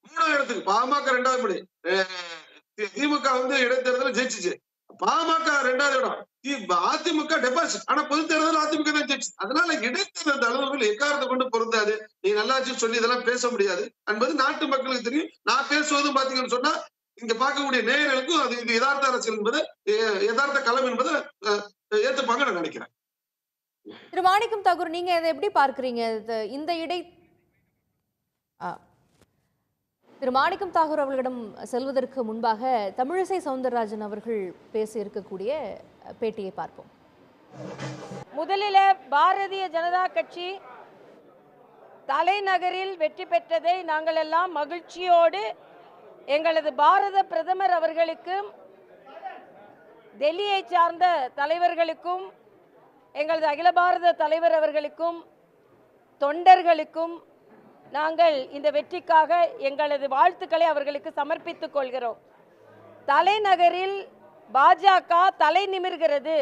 Speaker 2: 3ஆவது இடத்துக்கு, பாமக 2வது முறை, திமுக வந்து இடைத்தேர்தல் ஜெயிச்சிச்சு, பாமக 2வது இடம், அதிமுக டெபாசிட். ஆனா பொது தேர்தல் அதிமுக தான் ஜெயிச்சு. அதனால இடைத்தேர்தல் அளவுகள் எக்காரத்தை கொண்டு பொருந்தாது. நீங்க நல்லாச்சு சொல்லி இதெல்லாம் பேச முடியாது என்பது நாட்டு மக்களுக்கு தெரியும். நான் பேசுவதும் பாத்தீங்கன்னு சொன்னா இங்க பார்க்கக்கூடிய நேயர்களுக்கும் அது இது யதார்த்த அரசியல் என்பது, யதார்த்த களம் என்பதை ஏத்துப்பாங்க நான் நினைக்கிறேன்.
Speaker 1: திரு மாணிக்கம் தாகூர், நீங்க இதை எப்படி பார்க்கிறீங்க? இந்த திரு மாணிக்கம் தாகூர் அவர்களிடம் செல்வதற்கு முன்பாக தமிழிசை சவுந்தரராஜன் அவர்கள் பேசி இருக்கக்கூடிய பேட்டியை பார்ப்போம்.
Speaker 4: முதலில் பாரதிய ஜனதா கட்சி தலைநகரில் வெற்றி பெற்றதை நாங்கள் எல்லாம் மகிழ்ச்சியோடு எங்களது பாரத பிரதமர் அவர்களுக்கும் டெல்லியை சார்ந்த தலைவர்களுக்கும் எங்களது அகில பாரத தலைவர் அவர்களுக்கும் தொண்டர்களுக்கும் நாங்கள் இந்த வெற்றிக்காக எங்களது வாழ்த்துக்களை அவர்களுக்கு சமர்ப்பித்துக் கொள்கிறோம். தலைநகரில் பாஜக தலை நிமிர்கிறது,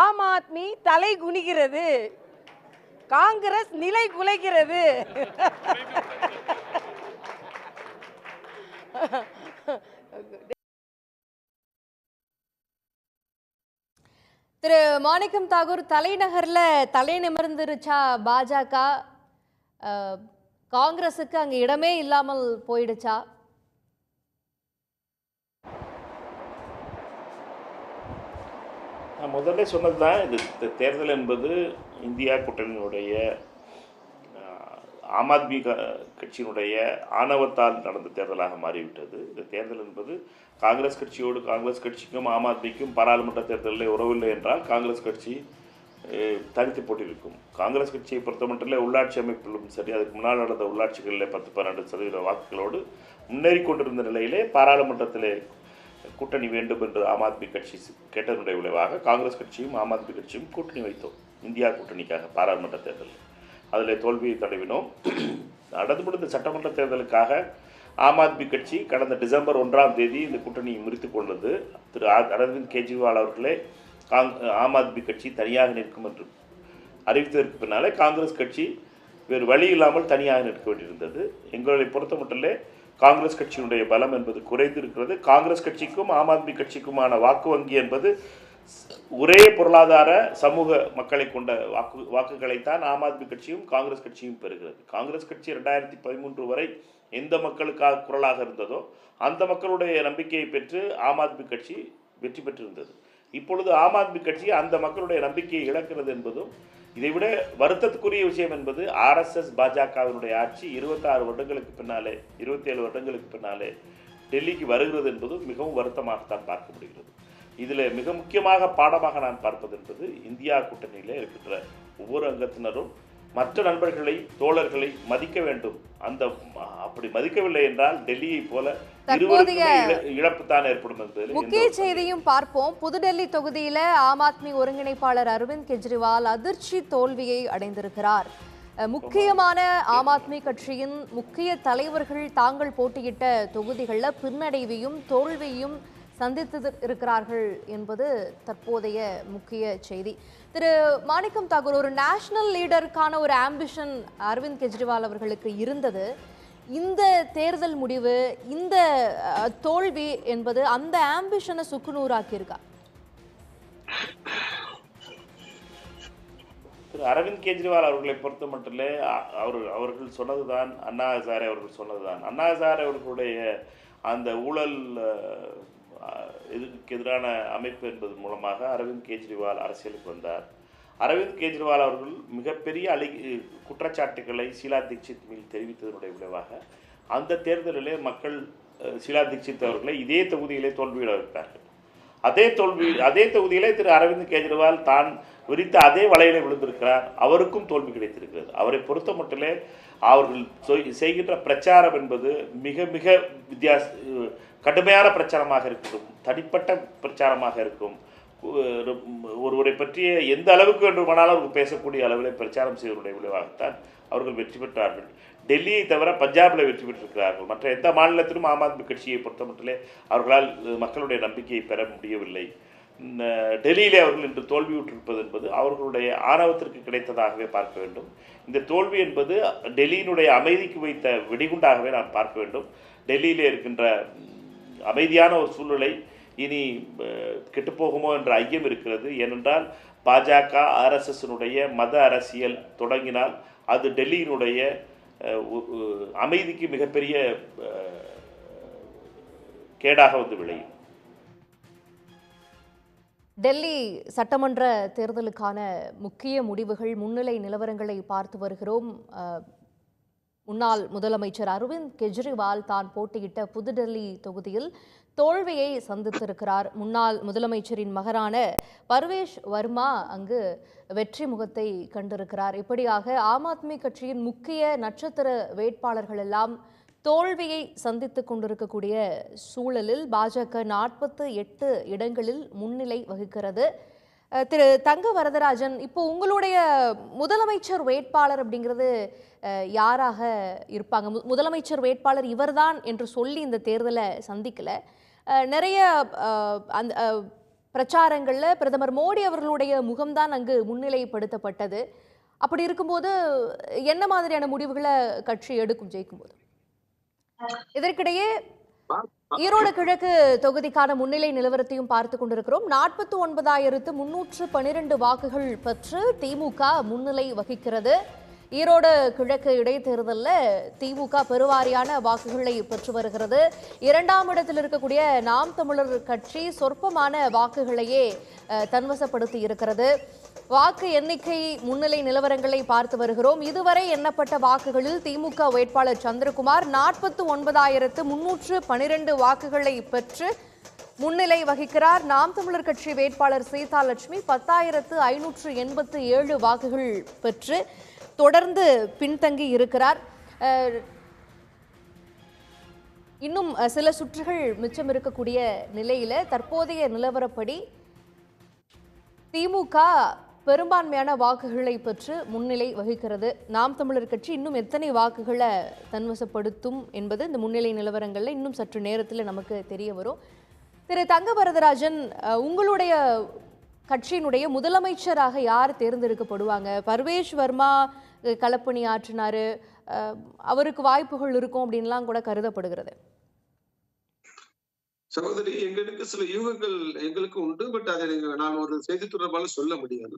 Speaker 4: ஆம் ஆத்மி தலை குனிகிறது, காங்கிரஸ் நிலை குலைகிறது.
Speaker 1: திரு மாணிக்கம் தாகூர், தலைநகர்ல தலை நிமிர்ந்துருச்சா பாஜக? காங்கிரஸுக்கு அங்க இடமே இல்லாமல் போயிடுச்சா?
Speaker 3: நான் முதல்ல சொன்னதுதான், இந்த தேர்தல் என்பது இந்தியா கூட்டணியினுடைய ஆம் ஆத்மி கட்சியினுடைய ஆணவத்தால் நடந்த தேர்தலாக மாறிவிட்டது. இந்த தேர்தல் என்பது காங்கிரஸ் கட்சியோடு, காங்கிரஸ் கட்சிக்கும் ஆம் ஆத்மிக்கும் பாராளுமன்ற தேர்தலில் உறவில்லை என்றால் காங்கிரஸ் கட்சி தனித்து போட்டிருக்கும். காங்கிரஸ் கட்சியை பொறுத்தமட்டில் உள்ளாட்சி அமைப்பிலும் சரி, அதுக்கு முன்னால் நடந்த உள்ளாட்சிகளில் 10-12% வாக்குகளோடு முன்னேறி கொண்டிருந்த நிலையிலே பாராளுமன்றத்திலே கூட்டணி வேண்டும் என்று ஆம் ஆத்மி கட்சி கேட்டதனுடைய விளைவாக காங்கிரஸ் கட்சியும் ஆம் ஆத்மி கட்சியும் கூட்டணி வைத்தோம் இந்தியா கூட்டணிக்காக பாராளுமன்ற தேர்தலில். அதில் தோல்வியை தடவினோம். நடந்து முடிந்த சட்டமன்ற தேர்தலுக்காக ஆம் ஆத்மி கட்சி கடந்த டிசம்பர் 1ஆம் தேதி இந்த கூட்டணியை முறித்து கொண்டது. திரு அரவிந்த் கெஜ்ரிவால் அவர்களே ஆம் ஆத்மி கட்சி தனியாக நிற்கும் என்று அறிவித்ததற்கு பின்னாலே காங்கிரஸ் கட்சி வேறு வழி இல்லாமல் தனியாக நிற்க வேண்டியிருந்தது. எங்களை பொறுத்த மட்டிலே காங்கிரஸ் கட்சியினுடைய பலம் என்பது குறைந்து இருக்கிறது. காங்கிரஸ் கட்சிக்கும் ஆம் ஆத்மி கட்சிக்குமான வாக்கு வங்கி என்பது ஒரே பொருளாதார சமூக மக்களை கொண்ட வாக்குகளைத்தான் ஆம் ஆத்மி கட்சியும் காங்கிரஸ் கட்சியும் பெறுகிறது. காங்கிரஸ் கட்சி 2013 வரை எந்த மக்களுக்காக குரலாக இருந்ததோ அந்த மக்களுடைய நம்பிக்கையை பெற்று ஆம் ஆத்மி கட்சி வெற்றி பெற்றிருந்தது. இப்பொழுது ஆம் ஆத்மி கட்சி அந்த மக்களுடைய நம்பிக்கையை இழக்கிறது என்பதும் இதைவிட வருத்தத்துக்குரிய விஷயம் என்பது RSS பாஜகவினுடைய ஆட்சி 26 வருடங்களுக்கு பின்னாலே 27 வருடங்களுக்கு பின்னாலே டெல்லிக்கு வருகிறது என்பதும் மிகவும் வருத்தமாகத்தான் பார்க்க முடிகிறது. இதில் மிக முக்கியமாக பாடமாக நான் பார்ப்பது என்பது இந்தியா கூட்டணியில் இருக்கின்ற ஒவ்வொரு அங்கத்தினரும் மற்ற நண்பர்களை தோழர்களை மதிக்க வேண்டும். அப்படி மதிக்கவில்லை என்றால் டெல்லியை போல இழப்பு தான் ஏற்படும் என்பது
Speaker 1: முக்கிய செய்தியும் பார்ப்போம். புதுடெல்லி தொகுதியில ஆம் ஆத்மி ஒருங்கிணைப்பாளர் அரவிந்த் கெஜ்ரிவால் அதிர்ச்சி தோல்வியை அடைந்திருக்கிறார். முக்கியமான ஆம் ஆத்மி கட்சியின் முக்கிய தலைவர்கள் தாங்கள் போட்டியிட்ட தொகுதிகளில் பின்னடைவையும் தோல்வியும் சந்தித்து இருக்கிறார்கள் என்பது தற்போதைய முக்கிய செய்தி. திரு மாணிக்கம் தாக்கூர், ஒரு நேஷனல் லீடருக்கான ஒரு ஆம்பிஷன் அரவிந்த் கெஜ்ரிவால் அவர்களுக்கு இருந்தது. இந்த தேர்தல் முடிவு, இந்த தோல்வி என்பது அந்த ஆம்பிஷனை சுக்குநூறாக்கி இருக்கா?
Speaker 3: திரு அரவிந்த் கெஜ்ரிவால் அவர்களை பொறுத்த மட்டும் அவர்கள் சொன்னதுதான் அண்ணா ஹசாரே அவர்கள் சொன்னதுதான். அண்ணா ஹசாரே அவர்களுடைய அந்த ஊழல் இதுக்கு எதிரான அமைப்பு என்பது மூலமாக அரவிந்த் கெஜ்ரிவால் அரசியலுக்கு வந்தார். அரவிந்த் கெஜ்ரிவால் அவர்கள் மிகப்பெரிய குற்றச்சாட்டுகளை ஷீலா தீட்சித் மீது தெரிவித்ததனுடைய விளைவாக அந்த தேர்தலிலே மக்கள் ஷீலா தீட்சித் அவர்களை இதே தொகுதியிலே தோல்வியிட வைத்தார்கள். அதே தொகுதியிலே திரு அரவிந்த் கெஜ்ரிவால் தான் விரித்த அதே வலையிலே விழுந்திருக்கிறார். அவருக்கும் தோல்வி கிடைத்திருக்கிறது. அவரை பொறுத்த மட்டிலே அவர்கள் செய்கின்ற பிரச்சாரம் என்பது மிக மிக கடுமையான பிரச்சாரமாக இருக்கும், தனிப்பட்ட பிரச்சாரமாக இருக்கும். ஒருவரை பற்றிய எந்த அளவுக்கு வேண்டுமானாலும் அவர்கள் பேசக்கூடிய அளவில் பிரச்சாரம் செய்வதனுடைய விளைவாகத்தான் அவர்கள் வெற்றி பெற்றார்கள். டெல்லியை தவிர பஞ்சாபில் வெற்றி பெற்றிருக்கிறார்கள். மற்ற எந்த மாநிலத்திலும் ஆம் ஆத்மி கட்சியை பொறுத்த மட்டிலே அவர்களால் மக்களுடைய நம்பிக்கையை பெற முடியவில்லை. டெல்லியிலே அவர்கள் இன்று தோல்வியுற்றிருப்பது என்பது அவர்களுடைய ஆணவத்திற்கு கிடைத்ததாகவே பார்க்க வேண்டும். இந்த தோல்வி என்பது டெல்லியினுடைய அமைதிக்கு வைத்த வெடிகுண்டாகவே நாம் பார்க்க வேண்டும். டெல்லியிலே இருக்கின்ற அமைதியான ஒரு சூழ்நிலை இனி கெட்டுப்போகுமோ என்ற ஐயம் இருக்கிறது. ஏனென்றால் பாஜக RSSனுடைய மத அரசியல் தொடங்கினால் அது டெல்லியினுடைய அமைதிக்கு மிகப்பெரிய கேடாக வந்து விளையும்.
Speaker 1: டெல்லி சட்டமன்ற தேர்தலுக்கான முக்கிய முடிவுகள், முன்னிலை நிலவரங்களை பார்த்து வருகிறோம். முன்னாள் முதலமைச்சர் அரவிந்த் கெஜ்ரிவால் தான் போட்டியிட்ட புதுடெல்லி தொகுதியில் தோல்வியை சந்தித்திருக்கிறார். முன்னாள் முதலமைச்சரின் மகனான பர்வேஷ் வர்மா அங்கு வெற்றி முகத்தை கண்டிருக்கிறார். இப்படியாக ஆம் ஆத்மி கட்சியின் முக்கிய நட்சத்திர வேட்பாளர்கள் எல்லாம் தோல்வியை சந்தித்துக் கொண்டிருக்கக்கூடிய சூழலில் பாஜக 48 இடங்களில் முன்னிலை வகிக்கிறது. திரு தங்க வரதராஜன், இப்போ உங்களுடைய முதலமைச்சர் வேட்பாளர் அப்படிங்கிறது யாராக இருப்பாங்க? முதலமைச்சர் வேட்பாளர் இவர்தான் என்று சொல்லி இந்த தேர்தலை சந்திக்கல. நிறைய அந்த பிரச்சாரங்களில் பிரதமர் மோடி அவர்களுடைய முகம்தான் அங்கு முன்னிலைப்படுத்தப்பட்டது. அப்படி இருக்கும்போது என்ன மாதிரியான முடிவுகளை கட்சி எடுக்கும் ஜெயிக்கும் போது? இதற்கிடையே ஈரோடு கிழக்கு தொகுதிக்கான முன்னிலை நிலவரத்தையும் பார்த்து கொண்டிருக்கிறோம். 49,312 வாக்குகள் பெற்று திமுக முன்னிலை வகிக்கிறது. ஈரோடு கிழக்கு இடைத்தேர்தலில் திமுக பெருவாரியான வாக்குகளை பெற்று வருகிறது. 2ஆம் இடத்தில் இருக்கக்கூடிய நாம் தமிழர் கட்சி சொற்பமான வாக்குகளையே தன்வசப்படுத்தி இருக்கிறது. வாக்கு எண்ணிக்கை முன்னிலை நிலவரங்களை பார்த்து வருகிறோம். இதுவரை எண்ணப்பட்ட வாக்குகளில் திமுக வேட்பாளர் சந்திரகுமார் 49,312 வாக்குகளை பெற்று முன்னிலை வகிக்கிறார். நாம் தமிழர் கட்சி வேட்பாளர் சீதாலட்சுமி 10,587 வாக்குகள் பெற்று தொடர்ந்து பின்தங்கி இருக்கிறார். இன்னும் சில சுற்றுகள் மிச்சம் இருக்கக்கூடிய நிலையில தற்போதைய நிலவரப்படி திமுக பெரும்பான்மையான வாக்குகளை பெற்று முன்னிலை வகிக்கிறது. நாம் தமிழர் கட்சி இன்னும் எத்தனை வாக்குகளை தன்வசப்படுத்தும் என்பது இந்த முன்னிலை நிலவரங்களில் இன்னும் சற்று நேரத்தில் நமக்கு தெரிய வரும். திரு தங்க வரதராஜன், உங்களுடைய கட்சியினுடைய முதலமைச்சராக யார் தேர்ந்தெடுக்கப்படுவாங்க? பர்வேஷ் வர்மா களப்பணி ஆற்றினாரு, அவருக்கு வாய்ப்புகள் இருக்கும் அப்படின்லாம் கூட கருதப்படுகிறது.
Speaker 2: சகோதரி, எங்களுக்கு சில யூகங்கள் எங்களுக்கு உண்டு. பட் அதை நான் ஒரு செய்தி தொடர்பாளர் சொல்ல முடியாது.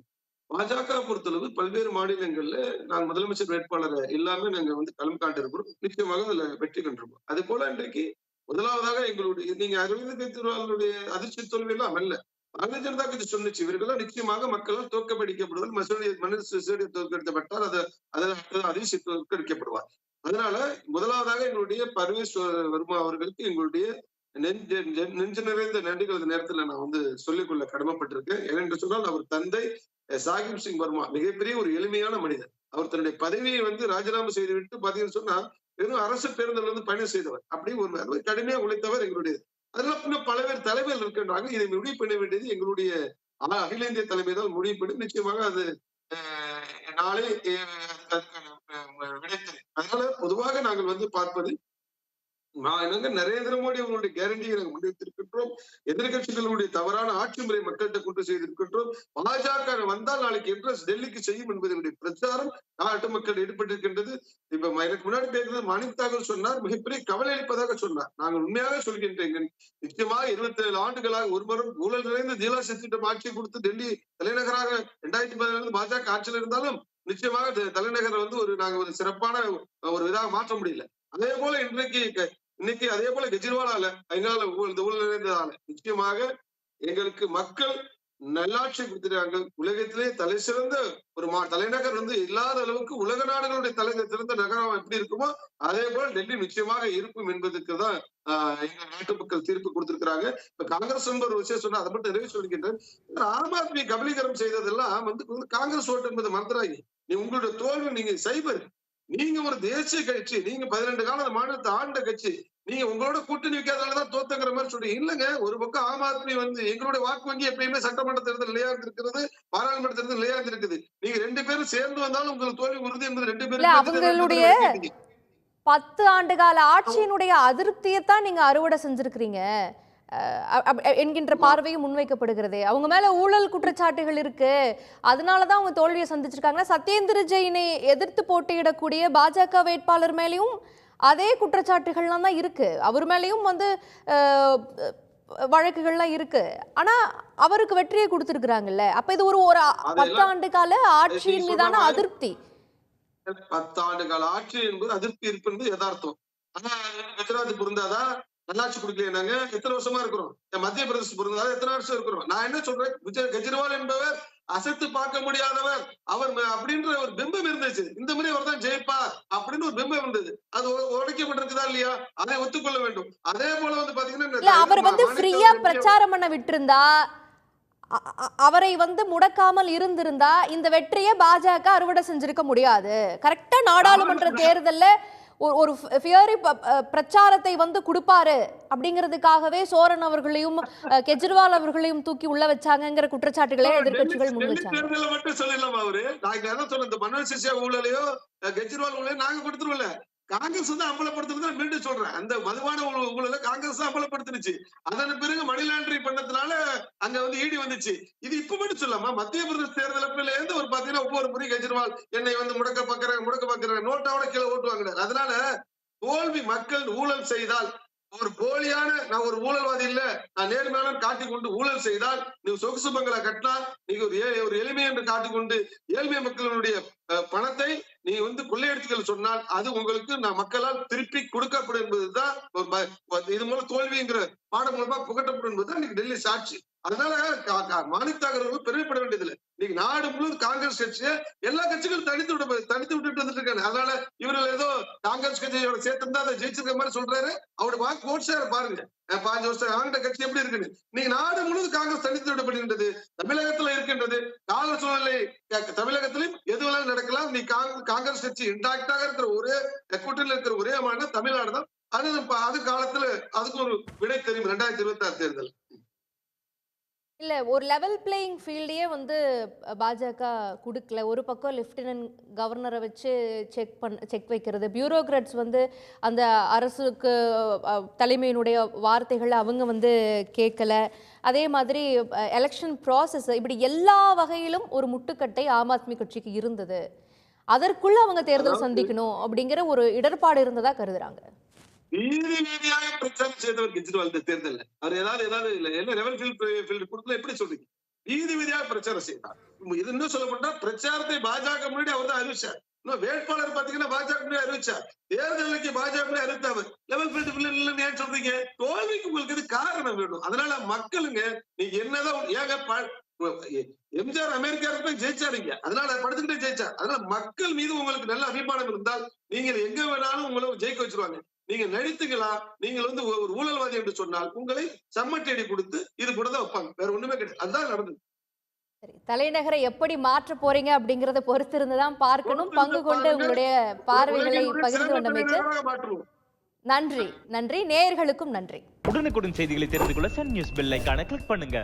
Speaker 2: பாஜக பொறுத்தளவு பல்வேறு மாநிலங்கள்ல நான் முதலமைச்சர் வேட்பாளர் எல்லாமே நாங்க களம் காட்டிருக்கிறோம். நிச்சயமாக அதுல வெற்றி கண்டிருக்கோம். அது போல இன்றைக்கு முதலாவதாக எங்களுடைய நீங்க அரவிந்த் கெஜ்ரிவாலுடைய அதிர்ச்சி தோல்வி எல்லாம் அல்ல. பாரதிய ஜனதா கட்சி சொன்னிச்சு, இவர்களால் நிச்சயமாக மக்களால் தோற்கடிக்கப்படுவார். மனித சிசோடியா தோற்கடிக்கப்பட்டால் அதிர்ச்சி தோற்கடிக்கப்படுவார். அதனால முதலாவதாக எங்களுடைய பர்வேஸ் வர்மா அவர்களுக்கு எங்களுடைய நெஞ்சு நிறைந்த நன்றிகள் இந்த நேரத்துல நான் சொல்லிக்கொள்ள கடமைப்பட்டிருக்கேன். ஏனென்று சொன்னால் அவர் தந்தை சாகிப் சிங் வர்மா மிகப்பெரிய ஒரு எளிமையான மனிதர். அவர் தன்னுடைய பதவியை ராஜினாமா செய்துவிட்டு பாத்தீங்கன்னு சொன்னா வெறும் அரசு பேருந்துல பயணம் செய்தவர். அப்படி ஒரு கடுமையா உழைத்தவர் எங்களுடைய. அதெல்லாம் இன்னும் பல பேர் தலைமையில் இருக்கின்றாங்க. இதை முடிவு பண்ண வேண்டியது எங்களுடைய அகில இந்திய தலைமை தான் முடிவு பண்ணி நிச்சயமாக அது நாளை விடை தெரியும். அதனால பொதுவாக நாங்கள் பார்ப்பது நரேந்திர மோடி அவர்களுடைய கேரண்டியை நாங்கள் முன்வைத்திருக்கின்றோம். எதிர்கட்சிகளுடைய தவறான ஆட்சி முறை மக்கள்கிட்ட கொண்டு செய்திருக்கின்றோம். பாஜக வந்தால் நாளைக்கு இன்ட்ரெஸ்ட் டெல்லிக்கு செய்யும் என்பதனுடைய பிரச்சாரம் நாட்டு மக்கள் ஈடுபட்டிருக்கின்றது. இப்ப எனக்கு முன்னாடி பேசுறது மாணிக் தாகூர் சொன்னார், மிகப்பெரிய கவலை அளிப்பதாக சொன்னார். நாங்கள் உண்மையாக சொல்கின்றேன், நிச்சயமாக 27 ஆண்டுகளாக ஒருவரும் ஊழல் நிறைந்த ஜீலாசி திட்டம் ஆட்சியை கொடுத்து டெல்லி தலைநகராக 2014 பாஜக ஆட்சியில் இருந்தாலும் நிச்சயமாக தலைநகரை நாங்க ஒரு சிறப்பான ஒரு இதாக மாற்ற முடியல. அதே போல இன்னைக்கு அதே போல கெஜ்ரிவாலால அதனால ஊழல் நிறைந்ததால நிச்சயமாக எங்களுக்கு மக்கள் நல்லாட்சி கொடுத்துட்டாங்க. உலகத்திலே தலை சிறந்த ஒரு தலைநகர் இல்லாத அளவுக்கு உலக நாடுகளுடைய தலை சிறந்த நகரம் எப்படி இருக்குமோ அதே போல டெல்லி நிச்சயமாக இருக்கும் என்பதற்கு தான் எங்க நாட்டு மக்கள் தீர்ப்பு கொடுத்திருக்கிறாங்க. இப்ப காங்கிரஸ் ஒரு விஷயம் சொன்னா அதை மட்டும் நிறைவு சொல்லிக்கின்றேன். ஆம் ஆத்மி கபலீகரம் செய்ததெல்லாம் காங்கிரஸ் ஓட்டு என்பது மறந்துறாங்க. உங்களுடைய தோல்வி நீங்க சைபர், நீங்க ஒரு தேசிய கட்சி, நீங்க 12 காலம் மாநிலத்தை ஆண்ட கட்சி, நீங்க உங்களோட கூட்டணி வைக்காதனாலதான் தோத்தங்கிற மாதிரி சொல்றீங்க. இல்லங்க, ஒரு பக்கம் ஆம் ஆத்மி எங்களுடைய வாக்கு வங்கி எப்பயுமே சட்டமன்ற தேர்தல் நிலையா இருக்கிறது, பாராளுமன்ற தேர்தல் நிலையா இருக்குது. நீங்க 2 பேரும் சேர்ந்து வந்தாலும் உங்களுக்கு தோல்வி உறுதி என்பது 2 பேரும்
Speaker 1: அவங்களுடைய 10 ஆண்டு கால ஆட்சியினுடைய அதிருப்தியைத்தான் நீங்க அறுவடை செஞ்சிருக்கிறீங்க என்கின்ற பார்வையும் முன்வைக்கப்படுகிறது. அவங்க மேல ஊழல் குற்றச்சாட்டுகள் இருக்கு, அதனாலதான் அவங்க தோல்வியை சந்திச்சிருக்காங்க. சத்யேந்திர ஜெயினை எதிர்த்து போட்டியிடக்கூடிய பாஜக வேட்பாளர் மேலேயும் அதே குற்றச்சாட்டுகள்லாம் தான் இருக்கு. அவர் மேலேயும் வழக்குகள்லாம் இருக்கு. ஆனா அவருக்கு வெற்றியை கொடுத்திருக்கிறாங்கல்ல. அப்ப இது ஒரு 10 ஆண்டு கால ஆட்சியின் மீதான அதிருப்தி.
Speaker 2: 10 ஆண்டு கால ஆட்சி என்பது அதிருப்தி இருப்பது யதார்த்தம். ஆனா குஜராத் பொருந்தாதா? நல்லாட்சி கொடுக்கலையே. நாங்க எத்தனை வருஷமா இருக்கிறோம்? மத்திய பிரதேசம் பொருந்தாதா? எத்தனை வருஷம் இருக்கிறோம்? நான் என்ன சொல்றேன், கெஜ்ரிவால் என்பவர் அசைத்து பார்க்க முடியாதவர் அவர் அப்படின்ற ஒரு பிம்பம் இருந்துச்சு. இந்த முறை அவர் தான் ஜெயிப்பார் அப்படின்னு ஒரு பிம்பம் இருந்தது. அது உடைக்கப்பட்டிருக்குதா இல்லையா? அதை ஒத்துக்கொள்ள வேண்டும். அதே போல பாத்தீங்கன்னா
Speaker 1: அவர் ஃப்ரீயா பிரச்சாரம் பண்ண விட்டிருந்தா, அவரை முடக்காமல் இருந்திருந்தா இந்த வெற்றியை பாஜக அறுவடை செஞ்சிருக்க முடியாது. கரெக்டா நாடாளுமன்ற தேர்தல்ல ஒரு ஃபியரி பிரச்சாரத்தை கொடுப்பாரு அப்படிங்கிறதுக்காகவே சோரன் அவர்களையும் கெஜ்ரிவால் அவர்களையும் தூக்கி உள்ள வச்சாங்கிற குற்றச்சாட்டுகளே எதிர்கட்சிகள் முன் வச்சாங்க.
Speaker 2: மட்டும் சொல்லலாமா? அவரு நாங்க என்ன சொன்ன, இந்த மனோஜ் சிசியா ஊழலையோ கெஜ்ரிவால் ஊழலையோ நாங்க கொடுத்துருவோம்ல. காங்கிரஸ் அம்பலப்படுத்துறது மீண்டும் சொல்றேன், அந்த மதுவான ஊழலை காங்கிரஸ் அம்பலப்படுத்துச்சு. அதன் பிறகு மணி லாண்டரிங் பண்ணதுனால அங்க ஈடி வந்துச்சு. இது இப்ப மட்டும் சொல்லாமா, மத்திய பிரதேச தேர்தல் இருந்து ஒரு பாத்தீங்கன்னா ஒவ்வொரு முறை கெஜ்ரிவால் என்னை முடக்க பாக்குற நோட்டாவோட கீழே ஓட்டுவாங்க. அதனால தோல்வி மக்கள் ஊழல் செய்தால், ஒரு போலியான நான் ஒரு ஊழல்வாதி இல்ல, நான் நேர்மையான காட்டிக்கொண்டு ஊழல் செய்தால், நீ சொகுசு பங்களா கட்டினா நீங்க ஒரு எளிமை என்று காட்டிக்கொண்டு ஏழ்மை மக்களுடைய பணத்தை நீ கொள்ளையடிச்சுகள் சொன்னால் அது உங்களுக்கு மக்களால் திருப்பி கொடுக்கப்படும் என்பதுதான் இது மூலம் தோல்விங்கிற பாடம் மூலமா புகட்டப்படும் என்பதுதான் இன்னைக்கு டெல்லி சாட்சி. அதனால மாணிக் தாகூர் பெருமைப்பட வேண்டியதில்லை. இன்னைக்கு நாடு முழுவதும் காங்கிரஸ் கட்சியை எல்லா கட்சிகளும் தனித்து விட்டுட்டு வந்துட்டு இருக்காங்க. அதனால இவர்கள் ஏதோ காங்கிரஸ் கட்சியோட சேர்த்து அதை ஜெயிச்சிருக்க மாதிரி சொல்றாரு. அவருடைய வாக்கு ஓட் ஷேர் பாருங்க, 5 வருஷம் ஆண்ட கட்சி எப்படி இருக்குன்னு. இன்னைக்கு நாடு முழுவதும் காங்கிரஸ் தனித்து விடப்படுகின்றது. தமிழகத்துல இருக்கின்றது கால சூழ்நிலை. தமிழகத்திலும் எது வேணாலும் நடக்கலாம். நீ காங்கிரஸ் கட்சி இன்டாக்டாக இருக்கிற ஒரே கூட்டணியில் இருக்கிற ஒரே மாநிலம் தமிழ்நாடு தான். அது காலத்துல அதுக்கு ஒரு விடை தெரியும் 2026 தேர்தல்.
Speaker 1: இல்ல, ஒரு லெவல் பிளேயிங் ஃபீல்டையே பாஜக கொடுக்கல. ஒரு பக்கம் லெப்டினன்ட் கவர்னரை வச்சு செக் வைக்கிறது, பியூரோக்ராட்ஸ் அந்த அரசுக்கு தலைமையினுடைய வார்த்தைகளை அவங்க கேட்கல. அதே மாதிரி எலெக்ஷன் ப்ராசஸ், இப்படி எல்லா வகையிலும் ஒரு முட்டுக்கட்டை ஆம் ஆத்மி கட்சிக்கு இருந்தது. அதற்குள்ள அவங்க தேர்தல் சந்திக்கணும் அப்படிங்கிற ஒரு இடர்பாடு இருந்ததா கருதுறாங்க.
Speaker 2: வீதி வீதியாக பிரச்சாரம் செய்தவர் கெஜ்ரிவால் இந்த தேர்தல்ல. அவர் ஏதாவது இல்ல என்ன லெவல் ஃபீல்டு கொடுக்கல எப்படி சொல்றீங்க? வீதி வீதியாக பிரச்சாரம் செய்தார். இது இன்னும் சொல்லப்பட்டா பிரச்சாரத்தை பாஜக முன்னாடி அவர் தான் அறிவிச்சார். இன்னும் வேட்பாளர் பாத்தீங்கன்னா பாஜக முன்னாடி அறிவிச்சார். தேர்தலுக்கு பாஜக முன்னாடி அறிவித்தவர் லெவல் ஃபீல்டு ஏன் சொல்றீங்க? தோல்விக்கு உங்களுக்கு இது காரணம் வேணும். அதனால மக்களுங்க நீங்க என்னதான் ஏங்க எம்ஜிஆர் அமெரிக்காவுக்கு போய் ஜெயிச்சாருங்க. அதனால படுத்துக்கிட்டே ஜெயிச்சார். அதனால மக்கள் மீது உங்களுக்கு நல்ல அபிமானம் இருந்தால் நீங்கள் எங்க வேணாலும் உங்களை ஜெயிக்க வச்சிருவாங்க. நீங்க நடித்துங்களா, நீங்கள் ஒரு ஊழல்வாதி என்று சொன்னால் உங்களை சம்மட்டேடி கொடுத்து இது கூட தான் வைப்பாங்க. வேற ஒண்ணுமே கிடையாது. அதுதான் நடந்தது.
Speaker 1: சரி, தலைநகரை எப்படி மாற்ற போறீங்க அப்படிங்கறத பொறுத்து இருந்துதான் பார்க்கணும். பங்கு கொண்டு உங்களுடைய பார்வைகளை பகிர்ந்து கொண்டமைக்கு நன்றி. நேயர்களுக்கும் நன்றி.
Speaker 5: உடனுக்குடன் செய்திகளை தெரிந்து கொள்ள சன் நியூஸ் பெல் ஐகானை கிளிக் பண்ணுங்க.